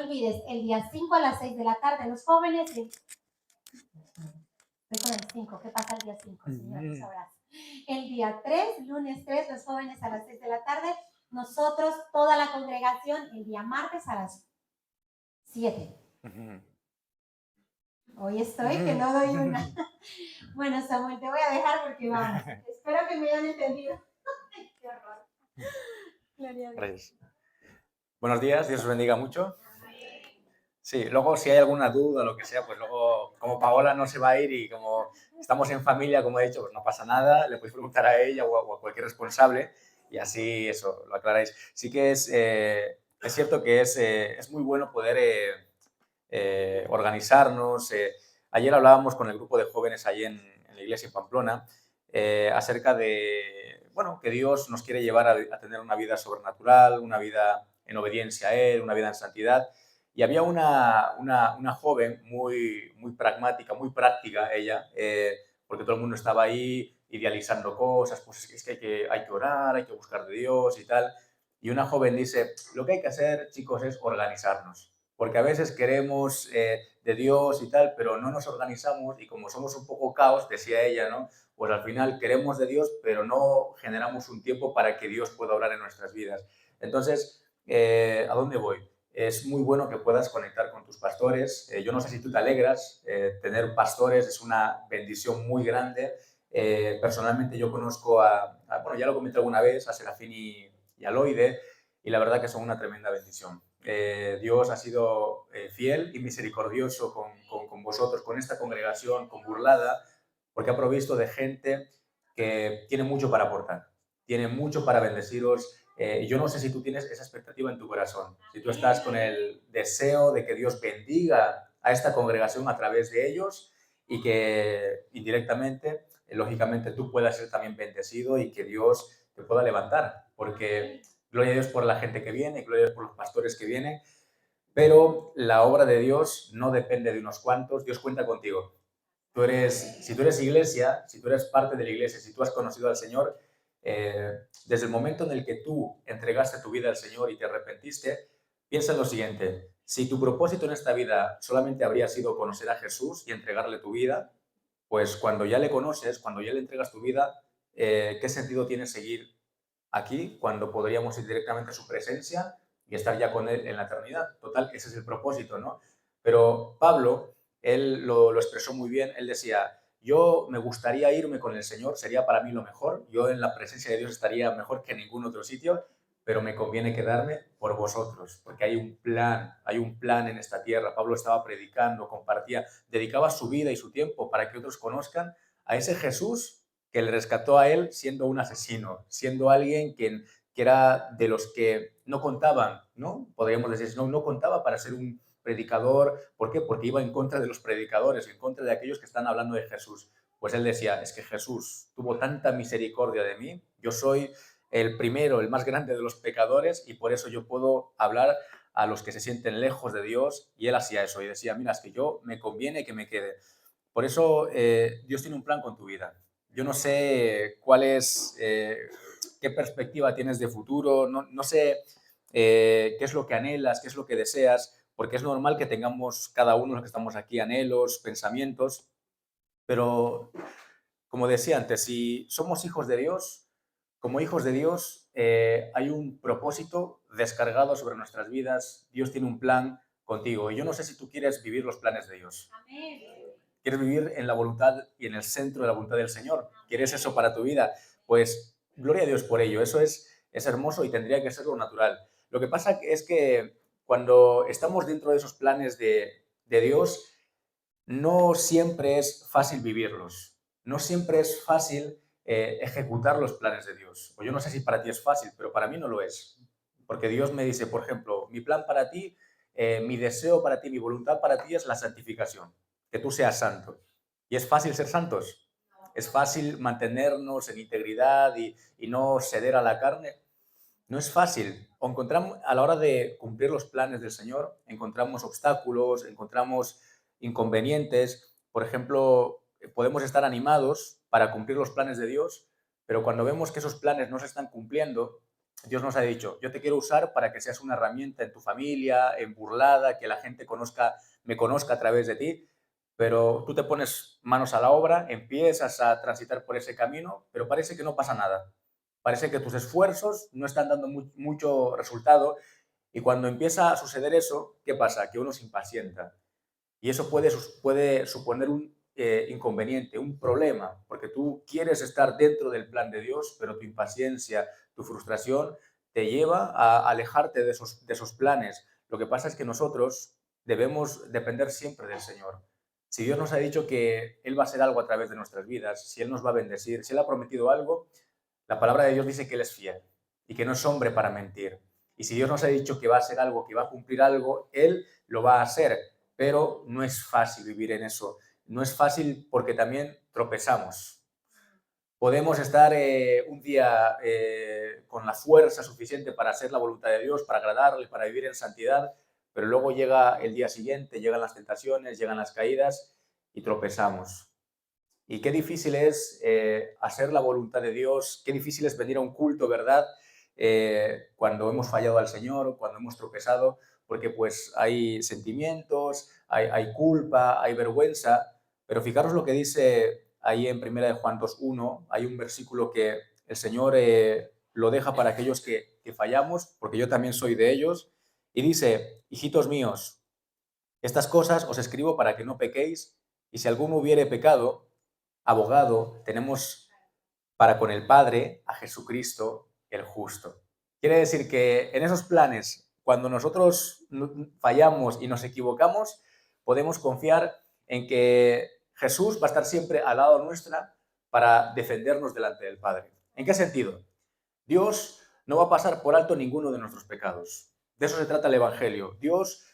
olvides, el día 5 a las 6 de la tarde, los jóvenes. Estoy con el 5, ¿qué pasa el día 5, Señor? Tú sabrás. El día 3, lunes 3, los jóvenes a las 6 de la tarde. Nosotros, toda la congregación, el día martes a las 7. Hoy estoy que no doy una. Bueno, Samuel, te voy a dejar porque vamos. Espero que me hayan entendido. Qué horror. Gloria a Dios. Gracias. Buenos días, Dios os bendiga mucho. Sí, luego si hay alguna duda o lo que sea, pues luego, como Paola no se va a ir y como estamos en familia, como he dicho, pues no pasa nada, le podéis preguntar a ella o a cualquier responsable y así eso, lo aclaráis. Sí que es cierto que es muy bueno poder organizarnos. Ayer hablábamos con el grupo de jóvenes allí en la iglesia en Pamplona acerca de, bueno, que Dios nos quiere llevar a tener una vida sobrenatural, una vida en obediencia a Él, una vida en santidad. Y había una joven muy pragmática, muy práctica ella, porque todo el mundo estaba ahí idealizando cosas, pues es que hay que orar, hay que buscar de Dios y tal. Y una joven dice, lo que hay que hacer, chicos, es organizarnos, porque a veces queremos de Dios y tal, pero no nos organizamos y como somos un poco caos, decía ella, ¿no? Pues al final queremos de Dios, pero no generamos un tiempo para que Dios pueda obrar en nuestras vidas. Entonces, ¿a dónde voy? Es muy bueno que puedas conectar con tus pastores. Yo no sé si tú te alegras, tener pastores es una bendición muy grande. Personalmente yo conozco bueno, ya lo comenté alguna vez, a Serafín y a Loide, y la verdad que son una tremenda bendición. Dios ha sido fiel y misericordioso con vosotros, con esta congregación, con Burlada, porque ha provisto de gente que tiene mucho para aportar, tiene mucho para bendeciros. Yo no sé si tú tienes esa expectativa en tu corazón, si tú estás con el deseo de que Dios bendiga a esta congregación a través de ellos y que indirectamente, lógicamente, tú puedas ser también bendecido y que Dios te pueda levantar, porque gloria a Dios por la gente que viene, gloria a Dios por los pastores que vienen, pero la obra de Dios no depende de unos cuantos, Dios cuenta contigo. Si tú eres iglesia, si tú eres parte de la iglesia, si tú has conocido al Señor, desde el momento en el que tú entregaste tu vida al Señor y te arrepentiste, piensa en lo siguiente: si tu propósito en esta vida solamente habría sido conocer a Jesús y entregarle tu vida, pues cuando ya le conoces, cuando ya le entregas tu vida, ¿qué sentido tiene seguir aquí cuando podríamos ir directamente a su presencia y estar ya con Él en la eternidad? Total, ese es el propósito, ¿no? Pero Pablo, él lo expresó muy bien. Él decía, yo me gustaría irme con el Señor, sería para mí lo mejor, yo en la presencia de Dios estaría mejor que en ningún otro sitio, pero me conviene quedarme por vosotros, porque hay un plan en esta tierra. Pablo estaba predicando, compartía, dedicaba su vida y su tiempo para que otros conozcan a ese Jesús que le rescató a él siendo un asesino, siendo alguien que era de los que no contaban, ¿no? Podríamos decir, no contaba para ser un predicador. ¿Por qué? Porque iba en contra de los predicadores, en contra de aquellos que están hablando de Jesús. Pues él decía, es que Jesús tuvo tanta misericordia de mí, yo soy el primero, el más grande de los pecadores, y por eso yo puedo hablar a los que se sienten lejos de Dios. Y él hacía eso y decía, mira, es que yo me conviene que me quede. Por eso Dios tiene un plan con tu vida. Yo no sé qué perspectiva tienes de futuro, no sé qué es lo que anhelas, qué es lo que deseas, porque es normal que tengamos cada uno los que estamos aquí anhelos, pensamientos, pero como decía antes, si somos hijos de Dios, como hijos de Dios, hay un propósito descargado sobre nuestras vidas. Dios tiene un plan contigo. Y yo no sé si tú quieres vivir los planes de Dios. Amén. ¿Quieres vivir en la voluntad y en el centro de la voluntad del Señor? ¿Quieres eso para tu vida? Pues gloria a Dios por ello. Eso es hermoso y tendría que ser lo natural. Lo que pasa es que cuando estamos dentro de esos planes de Dios, no siempre es fácil vivirlos. No siempre es fácil ejecutar los planes de Dios. O yo no sé si para ti es fácil, pero para mí no lo es. Porque Dios me dice, por ejemplo, mi plan para ti, mi deseo para ti, mi voluntad para ti es la santificación, que tú seas santo. ¿Y es fácil ser santos? ¿Es fácil mantenernos en integridad y no ceder a la carne? No es fácil. O encontramos, a la hora de cumplir los planes del Señor, encontramos obstáculos, encontramos inconvenientes. Por ejemplo, podemos estar animados para cumplir los planes de Dios, pero cuando vemos que esos planes no se están cumpliendo, Dios nos ha dicho, yo te quiero usar para que seas una herramienta en tu familia, en Burlada, que la gente me conozca a través de ti, pero tú te pones manos a la obra, empiezas a transitar por ese camino, pero parece que no pasa nada. Parece que tus esfuerzos no están dando mucho resultado y cuando empieza a suceder eso, ¿qué pasa? Que uno se impacienta. Y eso puede suponer un inconveniente, un problema, porque tú quieres estar dentro del plan de Dios, pero tu impaciencia, tu frustración te lleva a alejarte de esos planes. Lo que pasa es que nosotros debemos depender siempre del Señor. Si Dios nos ha dicho que Él va a hacer algo a través de nuestras vidas, si Él nos va a bendecir, si Él ha prometido algo, la palabra de Dios dice que Él es fiel y que no es hombre para mentir. Y si Dios nos ha dicho que va a hacer algo, que va a cumplir algo, Él lo va a hacer. Pero no es fácil vivir en eso. No es fácil porque también tropezamos. Podemos estar un día con la fuerza suficiente para hacer la voluntad de Dios, para agradarle, para vivir en santidad, pero luego llega el día siguiente, llegan las tentaciones, llegan las caídas y tropezamos. Y qué difícil es hacer la voluntad de Dios, qué difícil es venir a un culto, ¿verdad? Cuando hemos fallado al Señor, cuando hemos tropezado, porque pues hay sentimientos, hay culpa, hay vergüenza, pero fijaros lo que dice ahí en 1 Juan 2:1, hay un versículo que el Señor lo deja para aquellos que fallamos, porque yo también soy de ellos, y dice, hijitos míos, estas cosas os escribo para que no pequéis, y si alguno hubiere pecado, abogado tenemos para con el Padre a Jesucristo el justo. Quiere decir que en esos planes, cuando nosotros fallamos y nos equivocamos, podemos confiar en que Jesús va a estar siempre al lado nuestra para defendernos delante del Padre. ¿En qué sentido? Dios no va a pasar por alto ninguno de nuestros pecados. De eso se trata el Evangelio.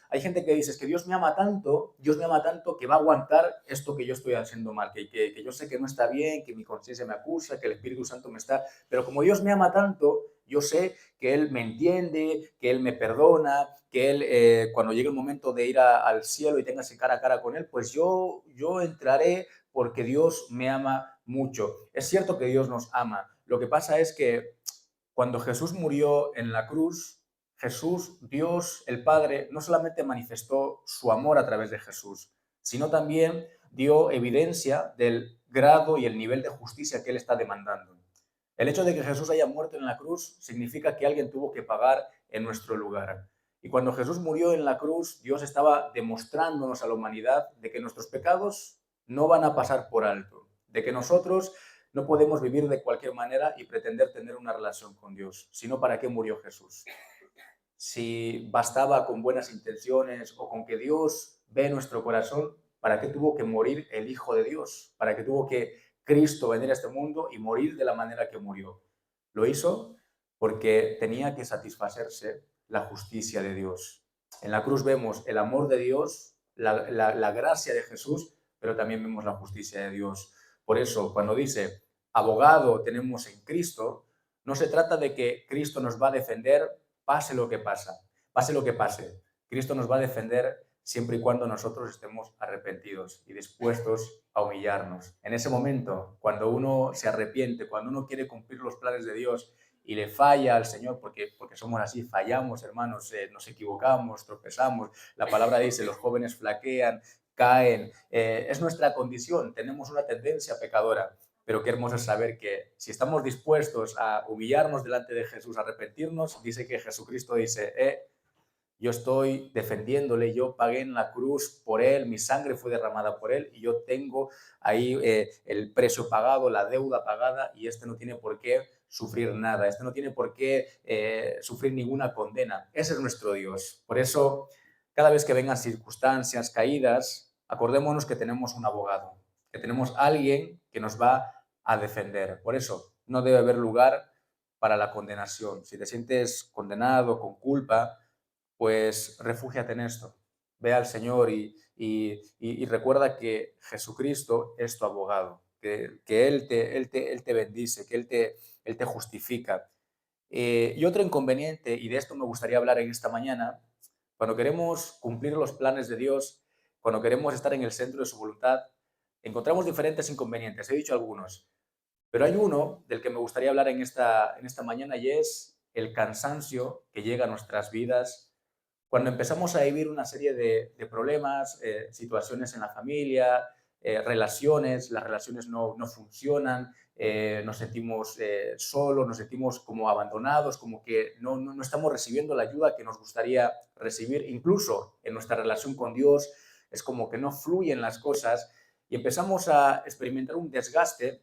Hay gente que dice, es que Dios me ama tanto que va a aguantar esto que yo estoy haciendo mal, que yo sé que no está bien, que mi conciencia me acusa, que el Espíritu Santo me está... Pero como Dios me ama tanto, yo sé que Él me entiende, que Él me perdona, que Él, cuando llegue el momento de ir al cielo y tengas cara a cara con Él, pues yo entraré porque Dios me ama mucho. Es cierto que Dios nos ama. Lo que pasa es que cuando Jesús murió en la cruz, Jesús, Dios, el Padre, no solamente manifestó su amor a través de Jesús, sino también dio evidencia del grado y el nivel de justicia que Él está demandando. El hecho de que Jesús haya muerto en la cruz significa que alguien tuvo que pagar en nuestro lugar. Y cuando Jesús murió en la cruz, Dios estaba demostrándonos a la humanidad de que nuestros pecados no van a pasar por alto, de que nosotros no podemos vivir de cualquier manera y pretender tener una relación con Dios, sino para qué murió Jesús. Si bastaba con buenas intenciones o con que Dios ve nuestro corazón, ¿para qué tuvo que morir el Hijo de Dios? ¿Para qué tuvo que Cristo venir a este mundo y morir de la manera que murió? Lo hizo porque tenía que satisfacerse la justicia de Dios. En la cruz vemos el amor de Dios, la gracia de Jesús, pero también vemos la justicia de Dios. Por eso, cuando dice, abogado tenemos en Cristo, no se trata de que Cristo nos va a defender pase lo que pase lo que pase. Cristo nos va a defender siempre y cuando nosotros estemos arrepentidos y dispuestos a humillarnos. En ese momento, cuando uno se arrepiente, cuando uno quiere cumplir los planes de Dios y le falla al Señor, porque somos así, fallamos, hermanos, nos equivocamos, tropezamos. La palabra dice, los jóvenes flaquean, caen. Es nuestra condición, tenemos una tendencia pecadora. Pero qué hermoso es saber que si estamos dispuestos a humillarnos delante de Jesús, a arrepentirnos, dice que Jesucristo dice, yo estoy defendiéndole, yo pagué en la cruz por él, mi sangre fue derramada por él y yo tengo ahí el precio pagado, la deuda pagada y este no tiene por qué sufrir nada, este no tiene por qué sufrir ninguna condena. Ese es nuestro Dios. Por eso, cada vez que vengan circunstancias, caídas, acordémonos que tenemos un abogado, que tenemos alguien que nos va a defender. Por eso, no debe haber lugar para la condenación. Si te sientes condenado, con culpa, pues refúgiate en esto. Ve al Señor y recuerda que Jesucristo es tu abogado, que Él te bendice, que Él te justifica. Y otro inconveniente, y de esto me gustaría hablar en esta mañana, cuando queremos cumplir los planes de Dios, cuando queremos estar en el centro de su voluntad, encontramos diferentes inconvenientes. He dicho algunos, pero hay uno del que me gustaría hablar en esta mañana y es el cansancio que llega a nuestras vidas cuando empezamos a vivir una serie de problemas, situaciones en la familia, las relaciones no funcionan, nos sentimos solos, nos sentimos como abandonados, como que no estamos recibiendo la ayuda que nos gustaría recibir, incluso en nuestra relación con Dios, es como que no fluyen las cosas y empezamos a experimentar un desgaste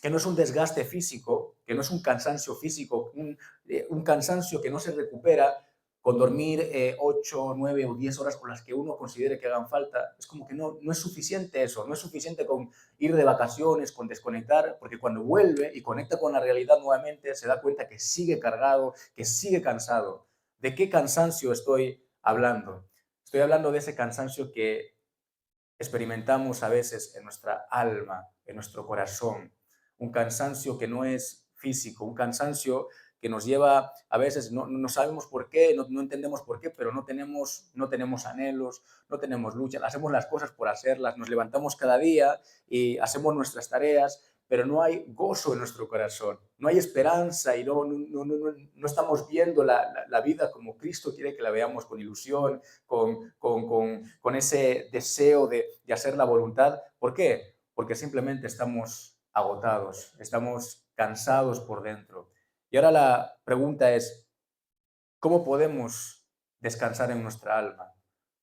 que no es un desgaste físico, que no es un cansancio físico, un cansancio que no se recupera con dormir 8, 9 o 10 horas con las que uno considere que hagan falta. Es como que no es suficiente eso, no es suficiente con ir de vacaciones, con desconectar, porque cuando vuelve y conecta con la realidad nuevamente, se da cuenta que sigue cargado, que sigue cansado. ¿De qué cansancio estoy hablando? Estoy hablando de ese cansancio que experimentamos a veces en nuestra alma, en nuestro corazón, un cansancio que no es físico, un cansancio que nos lleva, a veces no sabemos por qué, no entendemos por qué, pero no tenemos anhelos, no tenemos lucha, hacemos las cosas por hacerlas, nos levantamos cada día y hacemos nuestras tareas, pero no hay gozo en nuestro corazón, no hay esperanza y no estamos viendo la vida como Cristo quiere que la veamos, con ilusión, con ese deseo de hacer la voluntad. ¿Por qué? Porque simplemente estamos agotados, estamos cansados por dentro. Y ahora la pregunta es, ¿cómo podemos descansar en nuestra alma?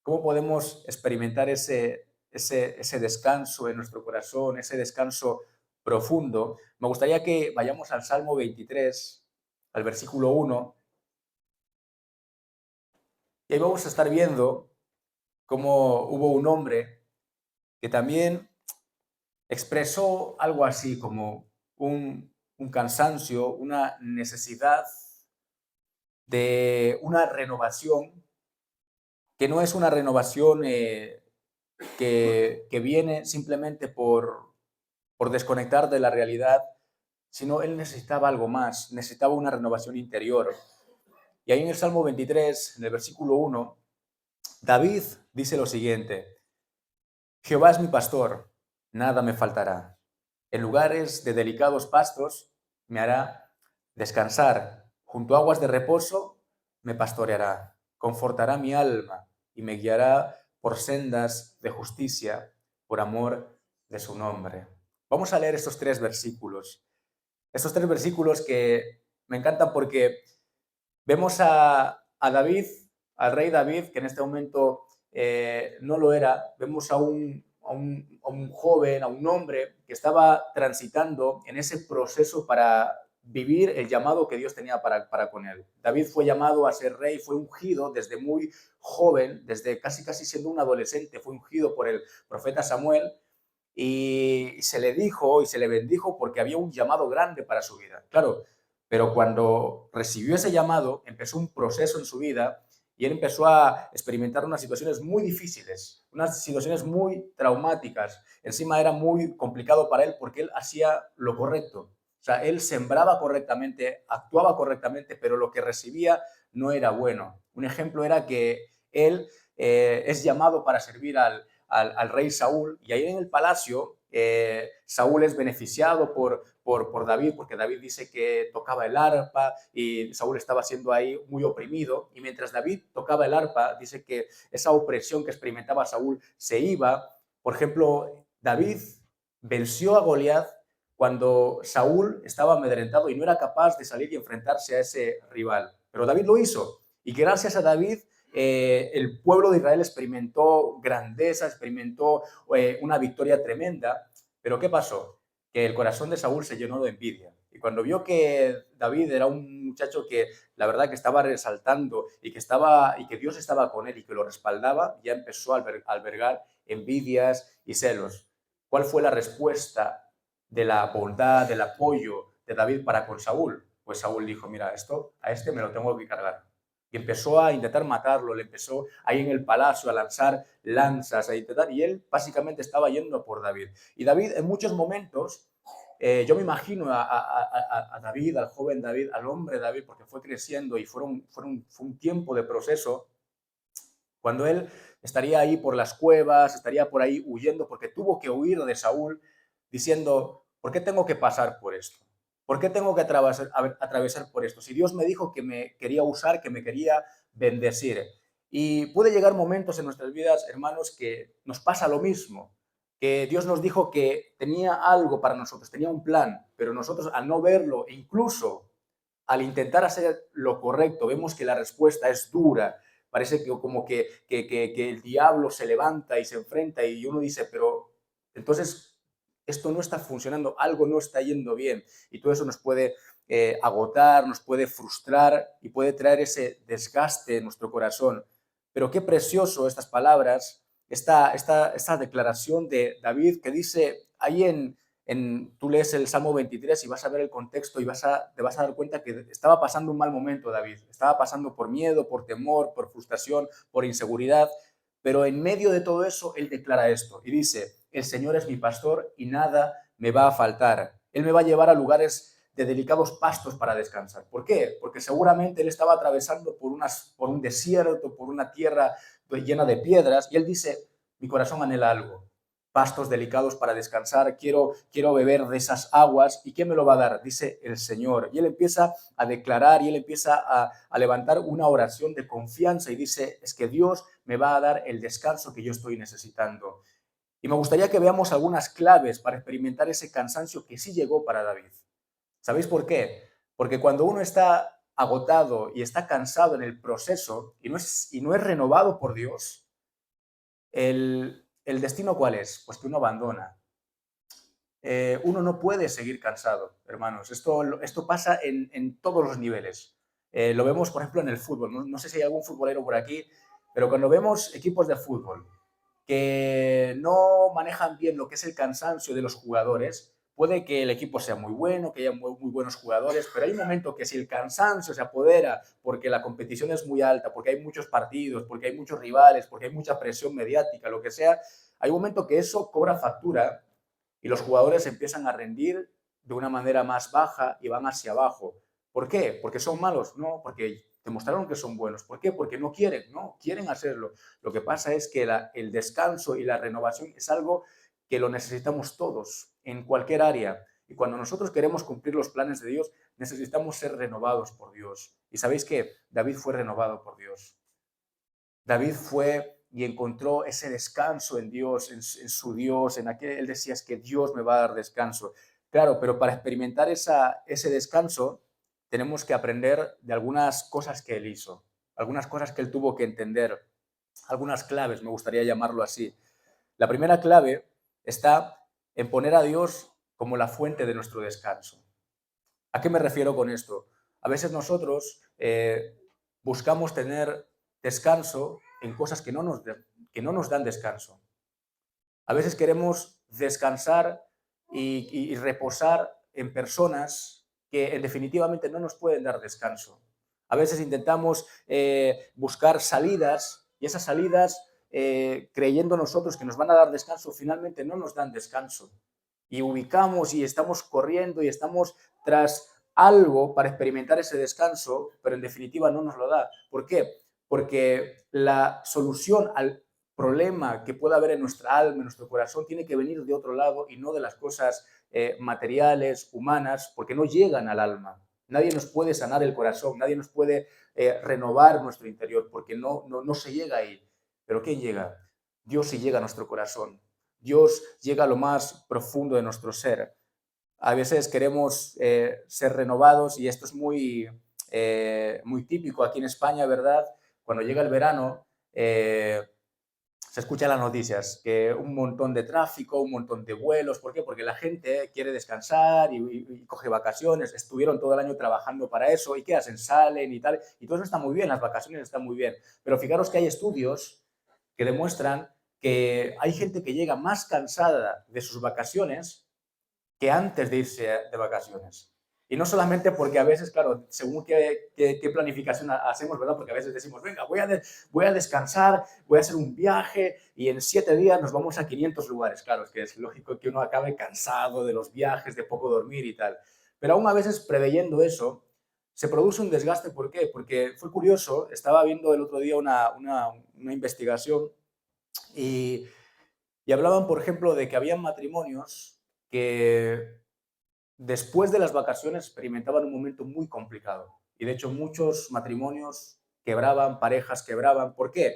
¿Cómo podemos experimentar ese descanso en nuestro corazón, ese descanso profundo? Me gustaría que vayamos al Salmo 23, al versículo 1, y ahí vamos a estar viendo cómo hubo un hombre que también expresó algo así como un cansancio, una necesidad de una renovación, que no es una renovación que viene simplemente por desconectar de la realidad, sino él necesitaba algo más, necesitaba una renovación interior. Y ahí en el Salmo 23, en el versículo 1, David dice lo siguiente: Jehová es mi pastor, nada me faltará. En lugares de delicados pastos me hará descansar. Junto a aguas de reposo me pastoreará. Confortará mi alma y me guiará por sendas de justicia, por amor de su nombre. Vamos a leer estos tres versículos. Estos tres versículos que me encantan porque vemos a David, al rey David, que en este momento no lo era. Vemos a un joven, a un hombre que estaba transitando en ese proceso para vivir el llamado que Dios tenía para con él. David fue llamado a ser rey, fue ungido desde muy joven, desde casi siendo un adolescente, fue ungido por el profeta Samuel, y se le dijo y se le bendijo porque había un llamado grande para su vida. Claro, pero cuando recibió ese llamado, empezó un proceso en su vida y él empezó a experimentar unas situaciones muy difíciles, unas situaciones muy traumáticas. Encima era muy complicado para él porque él hacía lo correcto. O sea, él sembraba correctamente, actuaba correctamente, pero lo que recibía no era bueno. Un ejemplo era que él es llamado para servir al rey Saúl, y ahí en el palacio Saúl es beneficiado por David, porque David dice que tocaba el arpa y Saúl estaba siendo ahí muy oprimido, y mientras David tocaba el arpa, dice que esa opresión que experimentaba Saúl se iba. Por ejemplo, David venció a Goliat cuando Saúl estaba amedrentado y no era capaz de salir y enfrentarse a ese rival, pero David lo hizo, y gracias a David el pueblo de Israel experimentó grandeza, experimentó una victoria tremenda. Pero ¿qué pasó? Que el corazón de Saúl se llenó de envidia. Y cuando vio que David era un muchacho que la verdad que estaba resaltando y que Dios estaba con él y que lo respaldaba, ya empezó a albergar envidias y celos. ¿Cuál fue la respuesta de la bondad, del apoyo de David para con Saúl? Pues Saúl dijo: mira, a este me lo tengo que cargar. Y empezó a intentar matarlo, le empezó ahí en el palacio a lanzar lanzas, y él básicamente estaba yendo por David. Y David en muchos momentos, yo me imagino a David, al joven David, al hombre David, porque fue creciendo y fue un tiempo de proceso, cuando él estaría ahí por las cuevas, estaría por ahí huyendo, porque tuvo que huir de Saúl, diciendo: ¿por qué tengo que pasar por esto? ¿Por qué tengo que atravesar por esto? Si Dios me dijo que me quería usar, que me quería bendecir. Y puede llegar momentos en nuestras vidas, hermanos, que nos pasa lo mismo, que Dios nos dijo que tenía algo para nosotros, tenía un plan, pero nosotros al no verlo, e incluso al intentar hacer lo correcto, vemos que la respuesta es dura, parece que como que el diablo se levanta y se enfrenta y uno dice, pero entonces esto no está funcionando, algo no está yendo bien y todo eso nos puede agotar, nos puede frustrar y puede traer ese desgaste en nuestro corazón. Pero qué precioso estas palabras, esta declaración de David que dice ahí tú lees el Salmo 23 y vas a ver el contexto y te vas a dar cuenta que estaba pasando un mal momento David, estaba pasando por miedo, por temor, por frustración, por inseguridad, pero en medio de todo eso él declara esto y dice, el Señor es mi pastor y nada me va a faltar. Él me va a llevar a lugares de delicados pastos para descansar. ¿Por qué? Porque seguramente él estaba atravesando por un desierto, por una tierra llena de piedras y él dice, mi corazón anhela algo, pastos delicados para descansar, quiero beber de esas aguas. ¿Y quién me lo va a dar? Dice el Señor. Y él empieza a declarar y él empieza a levantar una oración de confianza y dice, es que Dios me va a dar el descanso que yo estoy necesitando. Y me gustaría que veamos algunas claves para experimentar ese cansancio que sí llegó para David. ¿Sabéis por qué? Porque cuando uno está agotado y está cansado en el proceso y no es renovado por Dios, el destino ¿cuál es? Pues que uno abandona. Uno no puede seguir cansado, hermanos. Esto pasa en todos los niveles. Lo vemos, por ejemplo, en el fútbol. No sé si hay algún futbolero por aquí, pero cuando vemos equipos de fútbol que no manejan bien lo que es el cansancio de los jugadores, puede que el equipo sea muy bueno, que haya muy buenos jugadores, pero hay un momento que si el cansancio se apodera porque la competición es muy alta, porque hay muchos partidos, porque hay muchos rivales, porque hay mucha presión mediática, lo que sea, hay un momento que eso cobra factura y los jugadores empiezan a rendir de una manera más baja y van hacia abajo. ¿Por qué? ¿Porque son malos? No, porque demostraron que son buenos. ¿Por qué? Porque no quieren, no, quieren hacerlo. Lo que pasa es que el descanso y la renovación es algo que lo necesitamos todos, en cualquier área. Y cuando nosotros queremos cumplir los planes de Dios, necesitamos ser renovados por Dios. ¿Y sabéis qué? David fue renovado por Dios. David fue y encontró ese descanso en Dios, en su Dios, en aquel, él decía, es que Dios me va a dar descanso. Claro, pero para experimentar ese descanso tenemos que aprender de algunas cosas que él hizo, algunas cosas que él tuvo que entender, algunas claves, me gustaría llamarlo así. La primera clave está en poner a Dios como la fuente de nuestro descanso. ¿A qué me refiero con esto? A veces nosotros buscamos tener descanso en cosas que no nos dan descanso. A veces queremos descansar y reposar en personas que definitivamente no nos pueden dar descanso. A veces intentamos buscar salidas y esas salidas, creyendo nosotros que nos van a dar descanso, finalmente no nos dan descanso. Y ubicamos y estamos corriendo y estamos tras algo para experimentar ese descanso, pero en definitiva no nos lo da. ¿Por qué? Porque la solución al problema que pueda haber en nuestra alma, en nuestro corazón, tiene que venir de otro lado y no de las cosas materiales, humanas, porque no llegan al alma. Nadie nos puede sanar el corazón, nadie nos puede renovar nuestro interior, porque no se llega ahí. ¿Pero quién llega? Dios sí llega a nuestro corazón. Dios llega a lo más profundo de nuestro ser. A veces queremos ser renovados y esto es muy típico aquí en España, ¿verdad? Cuando llega el verano, se escuchan las noticias, que un montón de tráfico, un montón de vuelos. ¿Por qué? Porque la gente quiere descansar y coge vacaciones. Estuvieron todo el año trabajando para eso. ¿Y qué hacen? Salen y tal. Y todo eso está muy bien, las vacaciones están muy bien. Pero fijaros que hay estudios que demuestran que hay gente que llega más cansada de sus vacaciones que antes de irse de vacaciones. Y no solamente porque a veces, claro, según qué planificación hacemos, ¿verdad? Porque a veces decimos, venga, voy a descansar, voy a hacer un viaje y en 7 días nos vamos a 500 lugares. Claro, es que es lógico que uno acabe cansado de los viajes, de poco dormir y tal. Pero aún a veces preveyendo eso, se produce un desgaste. ¿Por qué? Porque fue curioso, estaba viendo el otro día una investigación y hablaban, por ejemplo, de que había matrimonios que después de las vacaciones experimentaban un momento muy complicado. Y de hecho muchos matrimonios quebraban, parejas quebraban. ¿Por qué?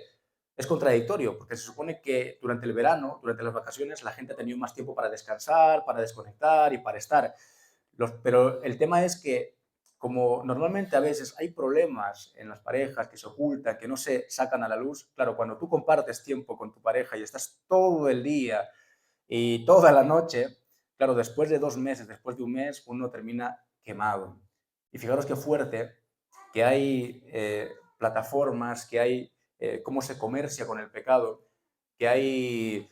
Es contradictorio, porque se supone que durante el verano, durante las vacaciones, la gente ha tenido más tiempo para descansar, para desconectar y para estar. Pero el tema es que, como normalmente a veces hay problemas en las parejas que se ocultan, que no se sacan a la luz, claro, cuando tú compartes tiempo con tu pareja y estás todo el día y toda la noche, claro, después de 2 meses, después de un mes, uno termina quemado. Y fijaros qué fuerte que hay plataformas, que hay cómo se comercia con el pecado, que hay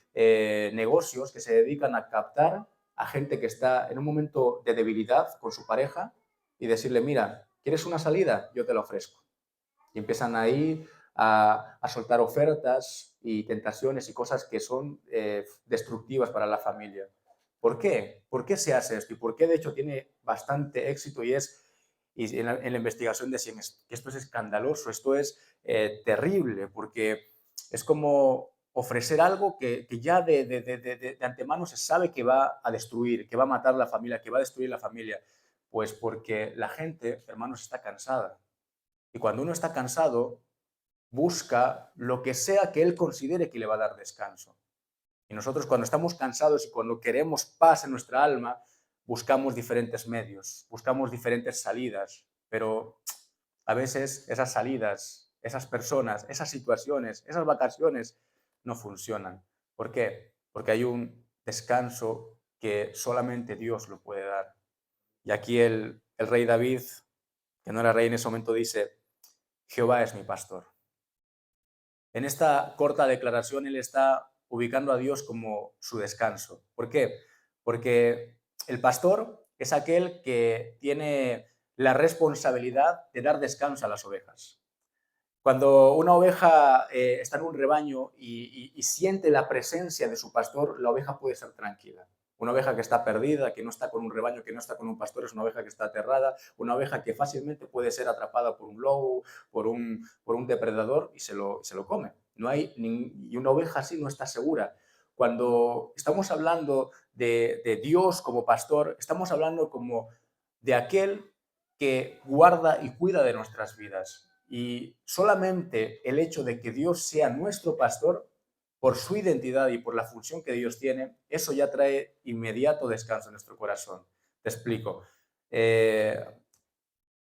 negocios que se dedican a captar a gente que está en un momento de debilidad con su pareja y decirle, mira, ¿quieres una salida? Yo te la ofrezco. Y empiezan ahí a soltar ofertas y tentaciones y cosas que son destructivas para la familia. ¿Por qué? ¿Por qué se hace esto? ¿Y por qué de hecho tiene bastante éxito y en la investigación decían que esto es escandaloso, esto es terrible, porque es como ofrecer algo que ya de antemano se sabe que va a destruir, que va a matar la familia, que va a destruir la familia? Pues porque la gente, hermanos, está cansada. Y cuando uno está cansado, busca lo que sea que él considere que le va a dar descanso. Y nosotros cuando estamos cansados y cuando queremos paz en nuestra alma, buscamos diferentes medios, buscamos diferentes salidas, pero a veces esas salidas, esas personas, esas situaciones, esas vacaciones no funcionan. ¿Por qué? Porque hay un descanso que solamente Dios lo puede dar. Y aquí el rey David, que no era rey en ese momento, dice, Jehová es mi pastor. En esta corta declaración él está ubicando a Dios como su descanso. ¿Por qué? Porque el pastor es aquel que tiene la responsabilidad de dar descanso a las ovejas. Cuando una oveja está en un rebaño y siente la presencia de su pastor, la oveja puede ser tranquila. Una oveja que está perdida, que no está con un rebaño, que no está con un pastor, es una oveja que está aterrada, una oveja que fácilmente puede ser atrapada por un lobo, por un depredador y se lo come. No hay y una oveja así no está segura. Cuando estamos hablando de Dios como pastor, estamos hablando como de aquel que guarda y cuida de nuestras vidas. Y solamente el hecho de que Dios sea nuestro pastor, por su identidad y por la función que Dios tiene, eso ya trae inmediato descanso en nuestro corazón. Te explico. Eh,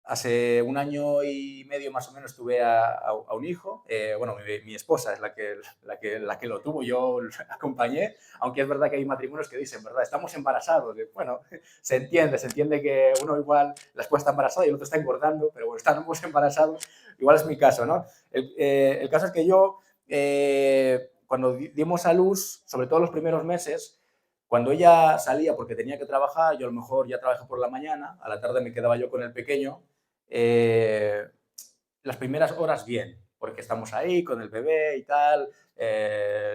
Hace 1 año y medio más o menos tuve a un hijo. Bueno, mi esposa es la que lo tuvo, yo acompañé, aunque es verdad que hay matrimonios que dicen, ¿verdad? Estamos embarazados. Bueno, se entiende que uno igual, la esposa está embarazada y el otro está engordando, pero bueno, estamos embarazados. Igual es mi caso, ¿no? El caso es que yo, cuando dimos a luz, sobre todo los primeros meses, cuando ella salía porque tenía que trabajar, yo a lo mejor ya trabajé por la mañana, a la tarde me quedaba yo con el pequeño. eh, las primeras horas bien, porque estamos ahí con el bebé y tal,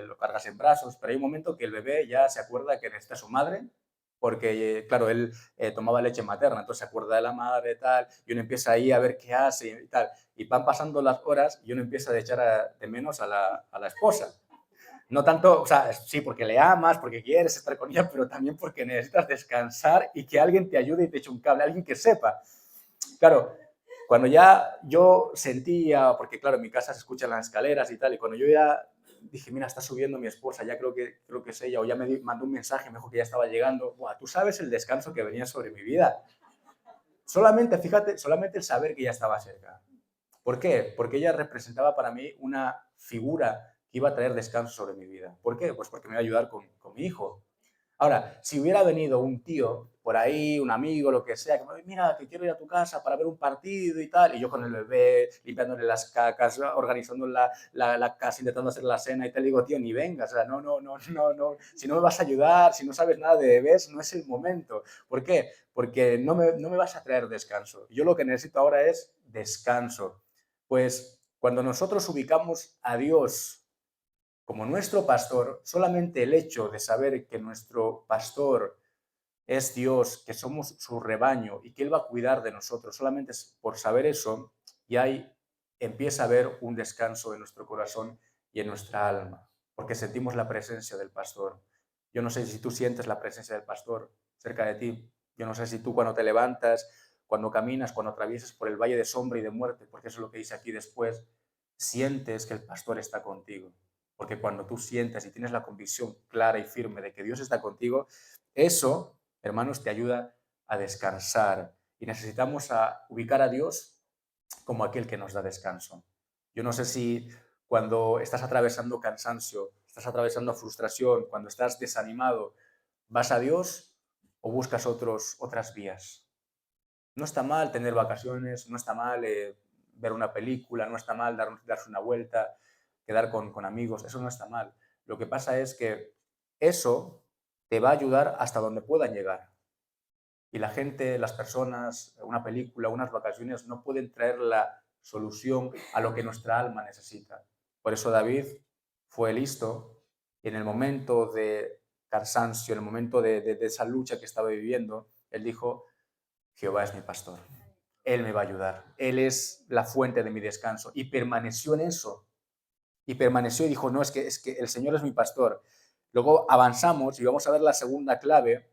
lo cargas en brazos, pero hay un momento que el bebé ya se acuerda que necesita a su madre, porque, claro, él tomaba leche materna, entonces se acuerda de la madre y tal, y uno empieza ahí a ver qué hace y tal, y van pasando las horas y uno empieza a echar de menos a la esposa. No tanto, o sea, sí, porque le amas, porque quieres estar con ella, pero también porque necesitas descansar y que alguien te ayude y te eche un cable, alguien que sepa. Claro, cuando ya yo sentía, porque claro, en mi casa se escuchan las escaleras y tal, y cuando yo ya dije, mira, está subiendo mi esposa, ya creo que es ella, o ya me mandó un mensaje, me dijo que ya estaba llegando, buah, tú sabes el descanso que venía sobre mi vida. Solamente, fíjate, solamente el saber que ya estaba cerca. ¿Por qué? Porque ella representaba para mí una figura que iba a traer descanso sobre mi vida. ¿Por qué? Pues porque me iba a ayudar con mi hijo. Ahora, si hubiera venido un tío por ahí, un amigo, lo que sea, que me dice, mira, que quiero ir a tu casa para ver un partido y tal, y yo con el bebé, limpiándole las cacas, organizando la casa, intentando hacer la cena y tal, digo, tío, ni vengas, o sea, no, no, no, no, no, si no me vas a ayudar, si no sabes nada de bebés, no es el momento. ¿Por qué? Porque no me vas a traer descanso. Yo lo que necesito ahora es descanso. Pues cuando nosotros ubicamos a Dios como nuestro pastor, solamente el hecho de saber que nuestro pastor es Dios, que somos su rebaño y que Él va a cuidar de nosotros, solamente por saber eso, y ahí empieza a haber un descanso en nuestro corazón y en nuestra alma, porque sentimos la presencia del pastor. Yo no sé si tú sientes la presencia del pastor cerca de ti. Yo no sé si tú cuando te levantas, cuando caminas, cuando atraviesas por el valle de sombra y de muerte, porque eso es lo que dice aquí después, sientes que el pastor está contigo. Porque cuando tú sientes y tienes la convicción clara y firme de que Dios está contigo, eso, hermanos, te ayuda a descansar. Y necesitamos ubicar a Dios como aquel que nos da descanso. Yo no sé si cuando estás atravesando cansancio, estás atravesando frustración, cuando estás desanimado, vas a Dios o buscas otras vías. No está mal tener vacaciones, no está mal ver una película, no está mal darse una vuelta, quedar con amigos, eso no está mal. Lo que pasa es que eso te va a ayudar hasta donde puedan llegar. Y la gente, las personas, una película, unas vacaciones no pueden traer la solución a lo que nuestra alma necesita. Por eso David fue listo y en el momento de cansancio, en el momento de esa lucha que estaba viviendo, él dijo, Jehová es mi pastor, Él me va a ayudar, Él es la fuente de mi descanso. Y permaneció en eso, y permaneció y dijo, no, es que el Señor es mi pastor. Luego avanzamos y vamos a ver la segunda clave,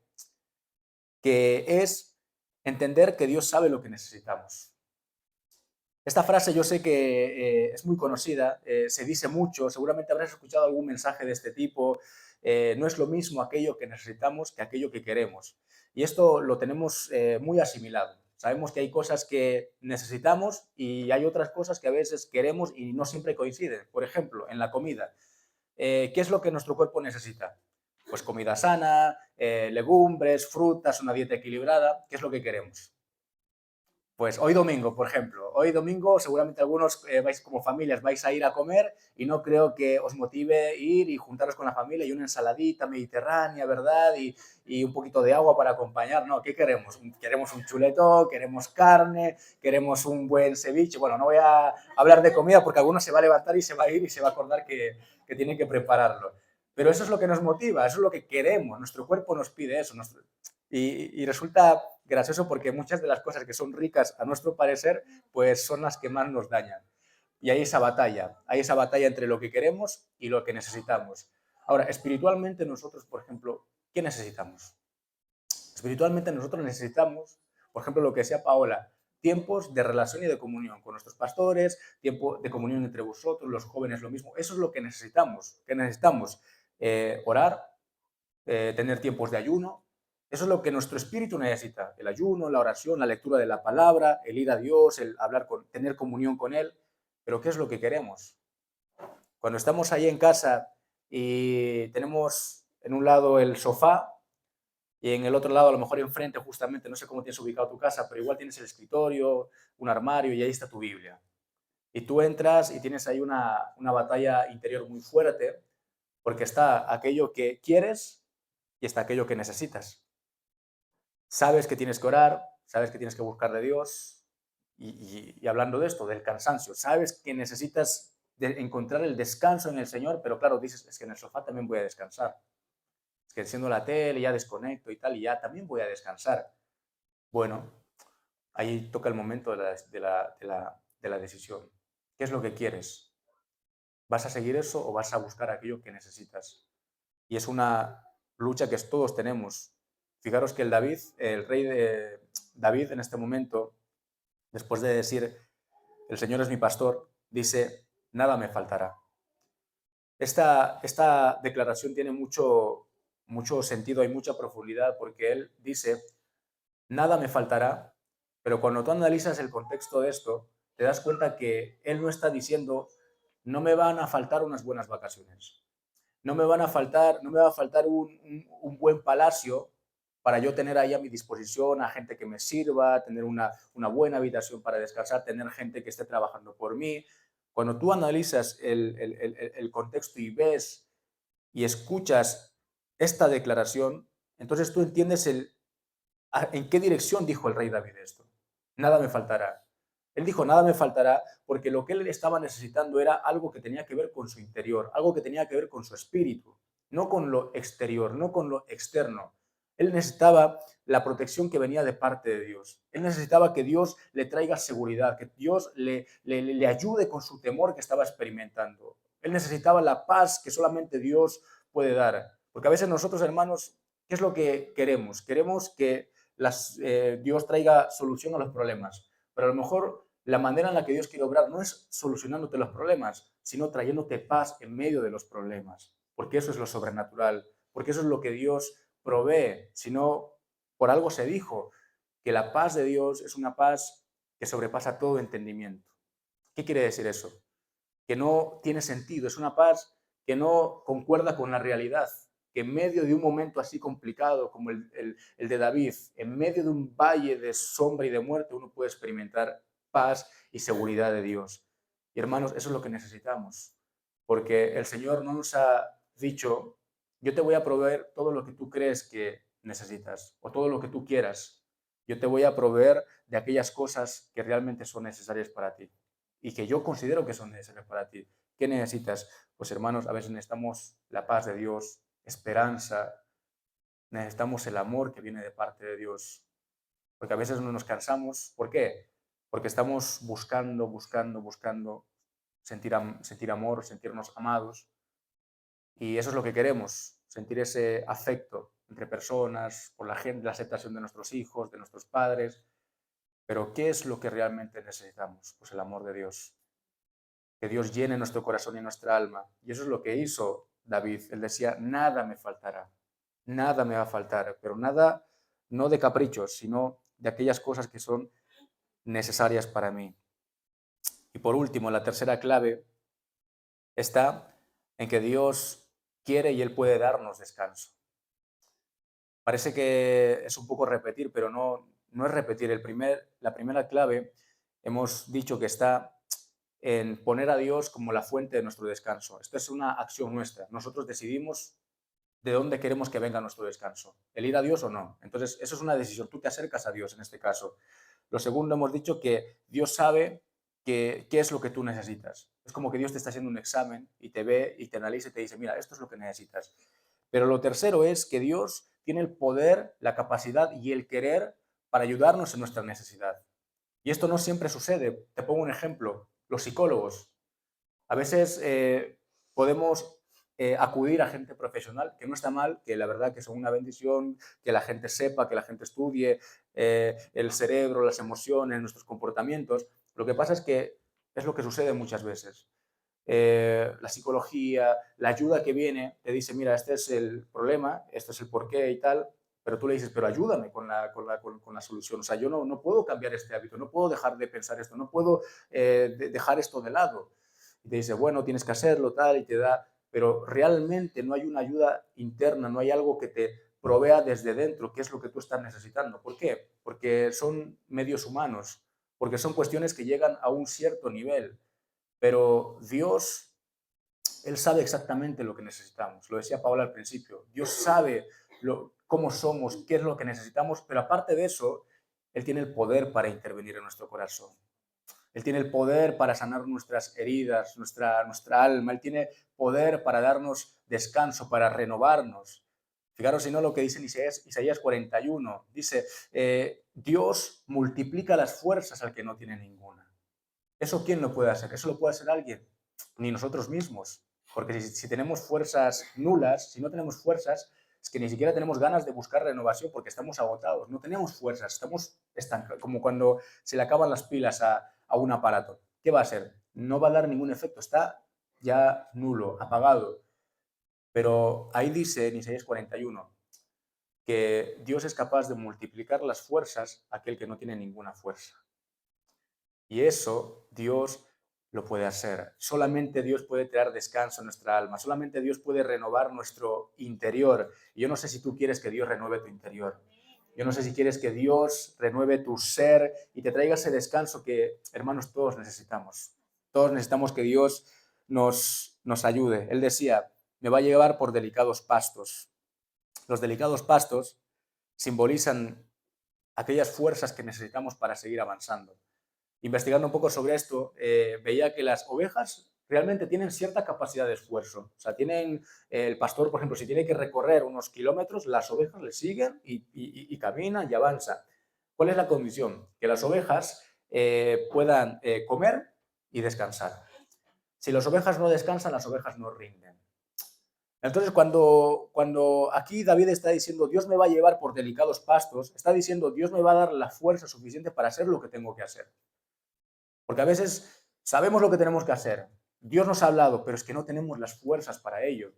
que es entender que Dios sabe lo que necesitamos. Esta frase yo sé que es muy conocida, se dice mucho, seguramente habrás escuchado algún mensaje de este tipo, no es lo mismo aquello que necesitamos que aquello que queremos. Y esto lo tenemos muy asimilado. Sabemos que hay cosas que necesitamos y hay otras cosas que a veces queremos y no siempre coinciden. Por ejemplo, en la comida. ¿Qué es lo que nuestro cuerpo necesita? Pues comida sana, legumbres, frutas, una dieta equilibrada. ¿Qué es lo que queremos? Pues hoy domingo, por ejemplo, hoy domingo seguramente algunos vais como familias, vais a ir a comer y no creo que os motive ir y juntaros con la familia y una ensaladita mediterránea, ¿verdad? Y un poquito de agua para acompañar, ¿no? ¿Qué queremos? Queremos un chuletón, queremos carne, queremos un buen ceviche. Bueno, no voy a hablar de comida porque alguno se va a levantar y se va a ir y se va a acordar que tiene que prepararlo. Pero eso es lo que nos motiva, eso es lo que queremos, nuestro cuerpo nos pide eso. Y resulta gracioso porque muchas de las cosas que son ricas a nuestro parecer, pues son las que más nos dañan. Y hay esa batalla entre lo que queremos y lo que necesitamos. Ahora, espiritualmente nosotros, por ejemplo, ¿qué necesitamos? Espiritualmente nosotros necesitamos, por ejemplo, lo que decía Paola, tiempos de relación y de comunión con nuestros pastores, tiempo de comunión entre vosotros, los jóvenes, lo mismo. Eso es lo que necesitamos. ¿Qué necesitamos? Orar, tener tiempos de ayuno. Eso es lo que nuestro espíritu necesita, el ayuno, la oración, la lectura de la palabra, el ir a Dios, el hablar tener comunión con Él. Pero ¿qué es lo que queremos? Cuando estamos ahí en casa y tenemos en un lado el sofá y en el otro lado, a lo mejor enfrente justamente, no sé cómo tienes ubicado tu casa, pero igual tienes el escritorio, un armario y ahí está tu Biblia. Y tú entras y tienes ahí una batalla interior muy fuerte porque está aquello que quieres y está aquello que necesitas. Sabes que tienes que orar, sabes que tienes que buscar de Dios y hablando de esto, del cansancio, sabes que necesitas encontrar el descanso en el Señor, pero claro, dices, es que en el sofá también voy a descansar. Es que enciendo la tele, ya desconecto y tal, y ya también voy a descansar. Bueno, ahí toca el momento de la decisión. ¿Qué es lo que quieres? ¿Vas a seguir eso o vas a buscar aquello que necesitas? Y es una lucha que todos tenemos. Fijaros que el rey de David en este momento, después de decir, el Señor es mi pastor, dice, nada me faltará. Esta declaración tiene mucho sentido, hay mucha profundidad, porque él dice, nada me faltará, pero cuando tú analizas el contexto de esto, te das cuenta que él no está diciendo, no me van a faltar unas buenas vacaciones, no me va a faltar un buen palacio para yo tener ahí a mi disposición a gente que me sirva, tener una buena habitación para descansar, tener gente que esté trabajando por mí. Cuando tú analizas el contexto y ves y escuchas esta declaración, entonces tú entiendes en qué dirección dijo el rey David esto. Nada me faltará. Él dijo, nada me faltará, porque lo que él estaba necesitando era algo que tenía que ver con su interior, algo que tenía que ver con su espíritu, no con lo exterior, no con lo externo. Él necesitaba la protección que venía de parte de Dios. Él necesitaba que Dios le traiga seguridad, que Dios le ayude con su temor que estaba experimentando. Él necesitaba la paz que solamente Dios puede dar. Porque a veces nosotros, hermanos, ¿qué es lo que queremos? Queremos que Dios traiga solución a los problemas, pero a lo mejor la manera en la que Dios quiere obrar no es solucionándote los problemas, sino trayéndote paz en medio de los problemas, porque eso es lo sobrenatural, porque eso es lo que Dios provee, sino por algo se dijo que la paz de Dios es una paz que sobrepasa todo entendimiento. ¿Qué quiere decir eso? Que no tiene sentido, es una paz que no concuerda con la realidad, que en medio de un momento así complicado como el de David, en medio de un valle de sombra y de muerte, uno puede experimentar paz y seguridad de Dios. Y hermanos, eso es lo que necesitamos, porque el Señor no nos ha dicho, yo te voy a proveer todo lo que tú crees que necesitas o todo lo que tú quieras. Yo te voy a proveer de aquellas cosas que realmente son necesarias para ti y que yo considero que son necesarias para ti. ¿Qué necesitas? Pues hermanos, a veces necesitamos la paz de Dios, esperanza, necesitamos el amor que viene de parte de Dios, porque a veces no nos cansamos. ¿Por qué? Porque estamos buscando sentir amor, sentirnos amados, y eso es lo que queremos, sentir ese afecto entre personas, por la gente, la aceptación de nuestros hijos, de nuestros padres. Pero ¿qué es lo que realmente necesitamos? Pues el amor de Dios. Que Dios llene nuestro corazón y nuestra alma. Y eso es lo que hizo David. Él decía, nada me faltará, nada me va a faltar, pero nada no de caprichos, sino de aquellas cosas que son necesarias para mí. Y por último, la tercera clave está en que Dios quiere y Él puede darnos descanso. Parece que es un poco repetir, pero no es repetir. La primera clave hemos dicho que está en poner a Dios como la fuente de nuestro descanso. Esto es una acción nuestra. Nosotros decidimos de dónde queremos que venga nuestro descanso, el ir a Dios o no. Entonces, eso es una decisión. Tú te acercas a Dios en este caso. Lo segundo, hemos dicho que Dios sabe qué es lo que tú necesitas. Es como que Dios te está haciendo un examen y te ve y te analiza y te dice, mira, esto es lo que necesitas. Pero lo tercero es que Dios tiene el poder, la capacidad y el querer para ayudarnos en nuestra necesidad. Y esto no siempre sucede. Te pongo un ejemplo. Los psicólogos. A veces podemos acudir a gente profesional, que no está mal, que la verdad que son una bendición, que la gente sepa, que la gente estudie el cerebro, las emociones, nuestros comportamientos. Lo que pasa es que es lo que sucede muchas veces. La psicología, la ayuda que viene, te dice, mira, este es el problema, este es el porqué y tal, pero tú le dices, pero ayúdame con la solución. O sea, yo no puedo cambiar este hábito, no puedo dejar de pensar esto, no puedo dejar esto de lado. Y te dice, bueno, tienes que hacerlo, tal, y te da, pero realmente no hay una ayuda interna, no hay algo que te provea desde dentro, qué es lo que tú estás necesitando. ¿Por qué? Porque son medios humanos, porque son cuestiones que llegan a un cierto nivel, pero Dios, Él sabe exactamente lo que necesitamos. Lo decía Paola al principio. Dios sabe cómo somos, qué es lo que necesitamos, pero aparte de eso, Él tiene el poder para intervenir en nuestro corazón. Él tiene el poder para sanar nuestras heridas, nuestra alma. Él tiene poder para darnos descanso, para renovarnos. Fijaros si no lo que dice en Isaías 41. Dice, Dios multiplica las fuerzas al que no tiene ninguna. ¿Eso quién lo puede hacer? ¿Eso lo puede hacer alguien? Ni nosotros mismos. Porque si tenemos fuerzas nulas, si no tenemos fuerzas, es que ni siquiera tenemos ganas de buscar renovación porque estamos agotados. No tenemos fuerzas, estamos estancados, como cuando se le acaban las pilas a un aparato. ¿Qué va a hacer? No va a dar ningún efecto, está ya nulo, apagado. Pero ahí dice en Isaías 41 que Dios es capaz de multiplicar las fuerzas a aquel que no tiene ninguna fuerza. Y eso Dios lo puede hacer. Solamente Dios puede traer descanso a nuestra alma. Solamente Dios puede renovar nuestro interior. Y yo no sé si tú quieres que Dios renueve tu interior. Yo no sé si quieres que Dios renueve tu ser y te traiga ese descanso que, hermanos, todos necesitamos. Todos necesitamos que Dios nos ayude. Él decía, me va a llevar por delicados pastos. Los delicados pastos simbolizan aquellas fuerzas que necesitamos para seguir avanzando. Investigando un poco sobre esto, veía que las ovejas realmente tienen cierta capacidad de esfuerzo. O sea, tienen el pastor, por ejemplo, si tiene que recorrer unos kilómetros, las ovejas le siguen y caminan y avanzan. ¿Cuál es la condición? Que las ovejas puedan comer y descansar. Si las ovejas no descansan, las ovejas no rinden. Entonces, cuando aquí David está diciendo, Dios me va a llevar por delicados pastos, está diciendo, Dios me va a dar la fuerza suficiente para hacer lo que tengo que hacer. Porque a veces sabemos lo que tenemos que hacer. Dios nos ha hablado, pero es que no tenemos las fuerzas para ello.